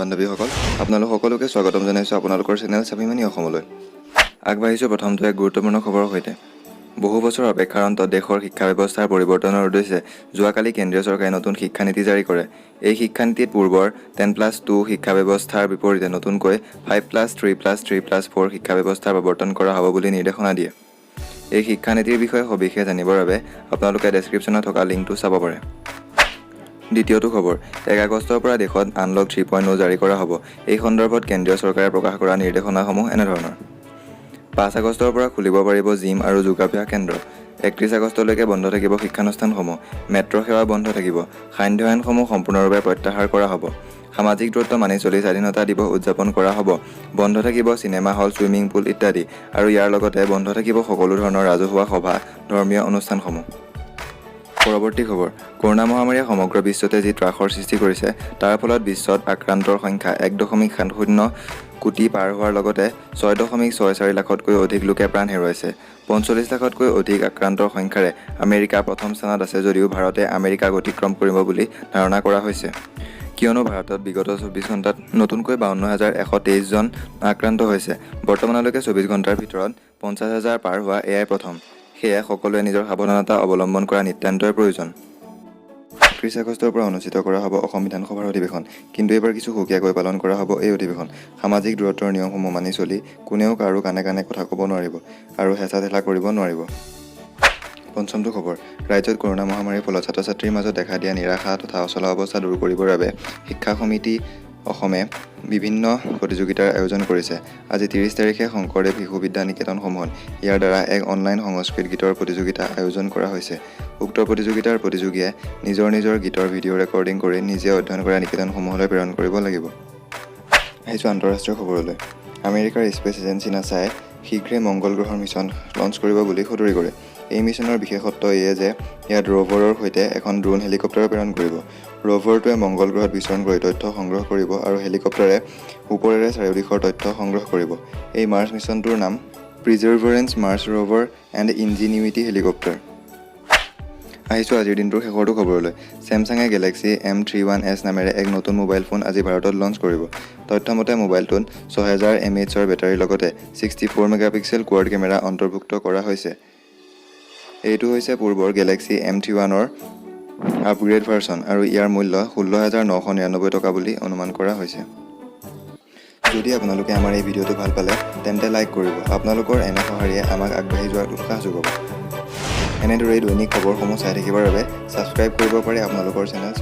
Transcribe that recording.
বান্ধৱীসকল আপোনালোক সকলোকে স্বাগতম জনাইছোঁ আপোনালোকৰ চেনেল স্বাভিমানী অসমলৈ আগবাঢ়িছোঁ প্ৰথমটো এক গুৰুত্বপূৰ্ণ খবৰৰ সৈতে বহু বছৰ অপেক্ষাৰ অন্তত দেশৰ শিক্ষা ব্যৱস্থাৰ পৰিৱৰ্তনৰ উদ্দেশ্যে যোৱাকালি কেন্দ্ৰীয় চৰকাৰে নতুন শিক্ষানীতি জাৰি কৰে এই শিক্ষানীতিত পূৰ্বৰ 10+2 শিক্ষা ব্যৱস্থাৰ বিপৰীতে নতুনকৈ 5+3+3+4 শিক্ষা ব্যৱস্থাৰ প্ৰৱৰ্তন কৰা হ'ব বুলি নিৰ্দেশনা দিয়ে এই শিক্ষানীতিৰ বিষয়ে সবিশেষ জানিবৰ বাবে আপোনালোকে ডেছক্ৰিপশ্যনত থকা লিংকটো চাব পাৰে দ্বিতীয়টো খবৰ 1 আগষ্টৰ পৰা দেশত আনলক 3.0 জাৰি কৰা হ'ব এই সন্দৰ্ভত কেন্দ্ৰীয় চৰকাৰে প্ৰকাশ কৰা নিৰ্দেশনাসমূহ এনেধৰণৰ 5 আগষ্টৰ পৰা খুলিব পাৰিব জিম আৰু যোগাভ্যাস কেন্দ্ৰ 31 আগষ্টলৈকে বন্ধ থাকিব শিক্ষানুষ্ঠানসমূহ মেট্ৰ' সেৱা বন্ধ থাকিব সান্ধ্য আইনসমূহ সম্পূৰ্ণৰূপে প্ৰত্যাহাৰ কৰা হ'ব সামাজিক দূৰত্ব মানি চলি স্বাধীনতা দিৱস উদযাপন কৰা হ'ব বন্ধ থাকিব চিনেমা হল ছুইমিং পুল ইত্যাদি আৰু ইয়াৰ লগতে বন্ধ থাকিব সকলো ধৰণৰ ৰাজহুৱা সভা ধৰ্মীয় অনুষ্ঠানসমূহ পৰৱৰ্তী খবৰ কৰোনা মহামাৰীয়ে সমগ্ৰ বিশ্বতে যি ত্ৰাসৰ সৃষ্টি কৰিছে তাৰ ফলত বিশ্বত আক্ৰান্তৰ সংখ্যা 1.70 কোটি পাৰ হোৱাৰ লগতে 6.64 লাখতকৈ অধিক লোকে প্ৰাণ হেৰুৱাইছে 45 লাখতকৈ অধিক আক্ৰান্তৰ সংখ্যাৰে আমেৰিকা প্ৰথম স্থানত আছে যদিও ভাৰতে আমেৰিকাক অতিক্ৰম কৰিব বুলি ধাৰণা কৰা হৈছে কিয়নো ভাৰতত বিগত 24 ঘণ্টাত নতুনকৈ 52,123 জন আক্ৰান্ত হৈছে বৰ্তমানলৈকে 24 ঘণ্টাৰ ভিতৰত 50,000 পাৰ হোৱা এয়াই প্ৰথম সেয়ে সকলোৱে নিজৰ সাৱধানতা অৱলম্বন কৰা নিতান্তই প্ৰয়োজন 30 আগষ্টৰ পৰা অনুষ্ঠিত কৰা হ'ব অসম বিধানসভাৰ অধিৱেশন কিন্তু এইবাৰ কিছু সুকীয়াকৈ পালন কৰা হ'ব এই অধিৱেশন সামাজিক দূৰত্বৰ নিয়মসমূহ মানি চলি কোনেও কাৰো কানে কানে কথা ক'ব নোৱাৰিব আৰু হেঁচা ঠেলা কৰিব নোৱাৰিব পঞ্চমটো খবৰ ৰাজ্যত কৰোনা মহামাৰীৰ ফলত ছাত্ৰ-ছাত্ৰীৰ মাজত দেখা দিয়া নিৰাশা তথা অচলা অৱস্থা দূৰ কৰিবৰ বাবে শিক্ষা সমিতি অসমে বিভিন্ন প্ৰতিযোগিতাৰ আয়োজন কৰিছে আজি 30 তাৰিখে শংকৰদেৱ শিশু বিদ্যা নিকেতনসমূহত ইয়াৰ দ্বাৰা এক অনলাইন সংস্কৃত গীতৰ প্ৰতিযোগিতা আয়োজন কৰা হৈছে উক্ত প্ৰতিযোগিতাৰ প্ৰতিযোগীয়ে নিজৰ গীতৰ ভিডিঅ' ৰেকৰ্ডিং কৰি নিজে অধ্যয়ন কৰা নিকেতনসমূহলৈ প্ৰেৰণ কৰিব লাগিব আহিছোঁ আন্তঃৰাষ্ট্ৰীয় খবৰলৈ আমেৰিকাৰ স্পেচ এজেন্সি নাছাই শীঘ্ৰে মংগল গ্ৰহৰ মিছন লঞ্চ কৰিব বুলি সদৰি কৰে এই মিছনৰ বিশেষত্ব এয়ে যে ইয়াত ৰ'ভাৰৰ সৈতে এখন ড্ৰোন হেলিকপ্টাৰ প্ৰেৰণ কৰিব ৰ'ভাৰটোৱে মংগল গ্ৰহত বিচৰণ কৰি তথ্য সংগ্ৰহ কৰিব আৰু হেলিকপ্টাৰে ওপৰেৰে চাৰিওদিশৰ তথ্য সংগ্ৰহ কৰিব এই মাৰ্চ মিছনটোৰ নাম প্ৰিজাৰ্ভাৰেন্স মাৰ্চ ৰ'ভাৰ এণ্ড ইনজিনিউইটি হেলিকপ্টাৰ আহিছোঁ আজিৰ দিনটোৰ শেষৰটো খবৰলৈ ছেমছাঙে গেলেক্সি M31s নামেৰে এক নতুন মোবাইল ফোন আজি ভাৰতত লঞ্চ কৰিব তথ্যমতে মোবাইলটোত 6000 mAhৰ বেটাৰীৰ লগতে 64 মেগাপিক্সেল কোৱাড কেমেৰা অন্তৰ্ভুক্ত কৰা হৈছে এইটো হৈছে পূৰ্বৰ গেলেক্সি M31ৰ আপগ্ৰেড ভাৰ্চন আৰু ইয়াৰ মূল্য 16,999 টকা বুলি অনুমান কৰা হৈছে যদি আপোনালোকে আমাৰ এই ভিডিঅ'টো ভাল পালে তেন্তে লাইক কৰিব আপোনালোকৰ এনে সঁহাৰিয়ে আমাক আগবাঢ়ি যোৱাত উৎসাহ যোগাব এনেদৰে দৈনিক খবৰসমূহ চাই থাকিবৰ বাবে ছাবস্ক্ৰাইব কৰিব পাৰে আপোনালোকৰ চেনেল